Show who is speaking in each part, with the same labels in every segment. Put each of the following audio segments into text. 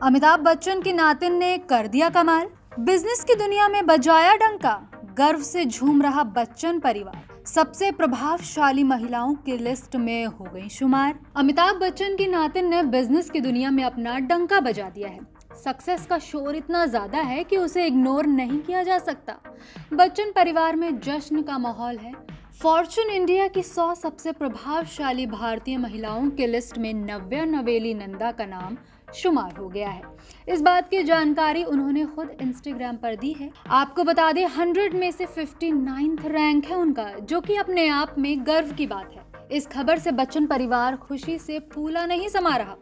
Speaker 1: अमिताभ बच्चन के नातिन ने कर दिया कमाल, बिजनेस की दुनिया में बजाया डंका, गर्व से झूम रहा बच्चन परिवार सबसे प्रभावशाली महिलाओं की लिस्ट में हो गई शुमार। अमिताभ बच्चन की नातिन ने बिजनेस की दुनिया में अपना डंका बजा दिया है। सक्सेस का शोर इतना ज्यादा है कि उसे इग्नोर नहीं किया जा सकता। बच्चन परिवार में जश्न का माहौल है। फॉर्च्यून इंडिया की 100 सबसे प्रभावशाली भारतीय महिलाओं की लिस्ट में नव्या नवेली नंदा का नाम शुमार हो गया है। इस बात की जानकारी उन्होंने खुद इंस्टाग्राम पर दी है। आपको बता दें 100 में से 59th रैंक है उनका, जो कि अपने आप में गर्व की बात है। इस खबर से बच्चन परिवार खुशी से फूला नहीं समा रहा।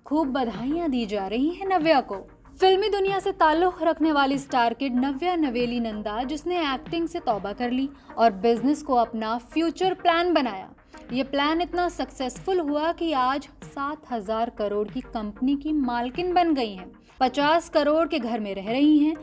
Speaker 1: खूब बधाइयां दी जा रही हैं नव्या को। फिल्मी दुनिया से ताल्लुक रखने वाली स्टार किड नव्या नवेली नंदा, जिसने एक्टिंग से तौबा कर ली और बिजनेस को अपना फ्यूचर प्लान बनाया। ये प्लान इतना सक्सेसफुल हुआ कि आज 7,000 करोड़ की कंपनी की मालकिन बन गई हैं, 50 करोड़ के घर में रह रही हैं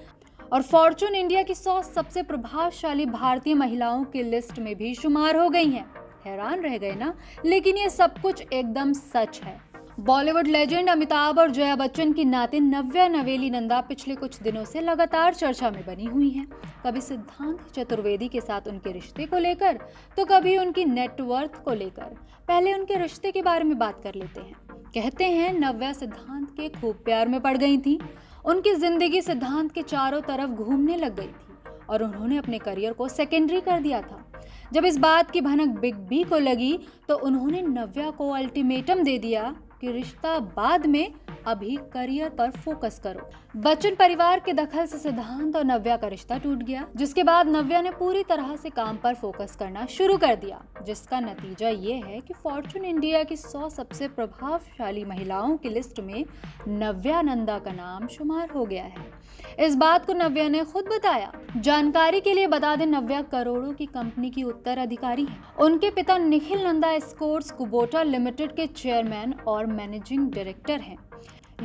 Speaker 1: और फॉर्च्यून इंडिया की 100 सबसे प्रभावशाली भारतीय महिलाओं की लिस्ट में भी शुमार हो गई हैं। हैरान रह गए ना? लेकिन ये सब कुछ एकदम सच है। बॉलीवुड लेजेंड अमिताभ और जया बच्चन की नातिन नव्या नवेली नंदा पिछले कुछ दिनों से लगातार चर्चा में बनी हुई हैं। कभी सिद्धांत चतुर्वेदी के साथ उनके रिश्ते को लेकर, तो कभी उनकी नेटवर्थ को लेकर। पहले उनके रिश्ते के बारे में बात कर लेते हैं। कहते हैं नव्या सिद्धांत के खूब प्यार में पड़ गई थी। उनकी जिंदगी सिद्धांत के चारों तरफ घूमने लग गई थी और उन्होंने अपने करियर को सेकेंडरी कर दिया था। जब इस बात की भनक बिग बी को लगी तो उन्होंने नव्या को अल्टीमेटम दे दिया कि रिश्ता बाद में, अभी करियर पर फोकस करो। बच्चन परिवार के दखल से सिद्धांत और नव्या का रिश्ता टूट गया, जिसके बाद नव्या ने पूरी तरह से काम पर फोकस करना शुरू कर दिया, जिसका नतीजा ये है कि फॉर्च्यून इंडिया की 100 सबसे प्रभावशाली महिलाओं की लिस्ट में नव्या नंदा का नाम शुमार हो गया है। इस बात को नव्या ने खुद बताया। जानकारी के लिए बता दें, नव्या करोड़ों की कंपनी की उत्तराधिकारी है। उनके पिता Nikhil Nanda Escorts Kubota limited के चेयरमैन और मैनेजिंग डायरेक्टर हैं।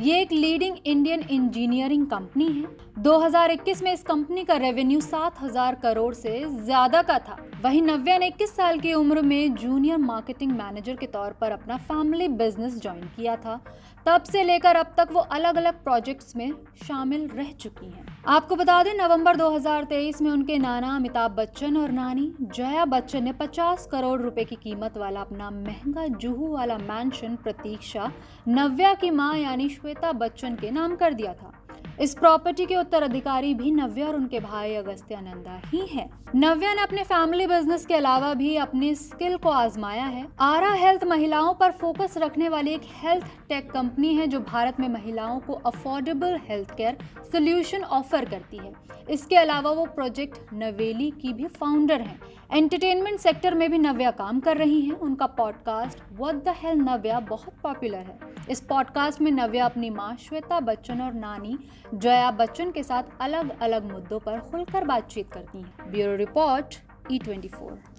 Speaker 1: ये एक लीडिंग इंडियन इंजीनियरिंग कंपनी है। 2021 में इस कंपनी का रेवेन्यू 7,000 करोड़ से ज्यादा का था। वहीं नव्या ने 21 साल की उम्र में जूनियर मार्केटिंग मैनेजर के तौर पर अपना फैमिली बिजनेस ज्वाइन किया था। तब से लेकर अब तक वो अलग अलग प्रोजेक्ट्स में शामिल रह चुकी हैं। आपको बता दें, नवंबर 2023 में उनके नाना अमिताभ बच्चन और नानी जया बच्चन ने 50 करोड़ रुपए की कीमत वाला अपना महंगा जुहू वाला मैंशन प्रतीक्षा नव्या की मां यानी श्वेता बच्चन के नाम कर दिया था। इस प्रॉपर्टी के उत्तराधिकारी भी नव्या और उनके भाई अगस्त्य नंदा ही हैं। नव्या ने अपने फैमिली बिजनेस के अलावा भी अपनी स्किल को आजमाया है। आरा हेल्थ महिलाओं पर फोकस रखने वाली एक हेल्थ टेक कंपनी है, जो भारत में महिलाओं को affordable health care solution offer करती है। इसके अलावा वो प्रोजेक्ट नवेली की भी फाउंडर हैं। एंटरटेनमेंट सेक्टर में भी नव्या काम कर रही हैं। उनका पॉडकास्ट व्हाट द हेल नव्या बहुत पॉपुलर है। इस पॉडकास्ट में नव्या अपनी मां श्वेता बच्चन और नानी जया बच्चन के साथ अलग अलग मुद्दों पर खुलकर बातचीत करती हैं। Bureau report E24।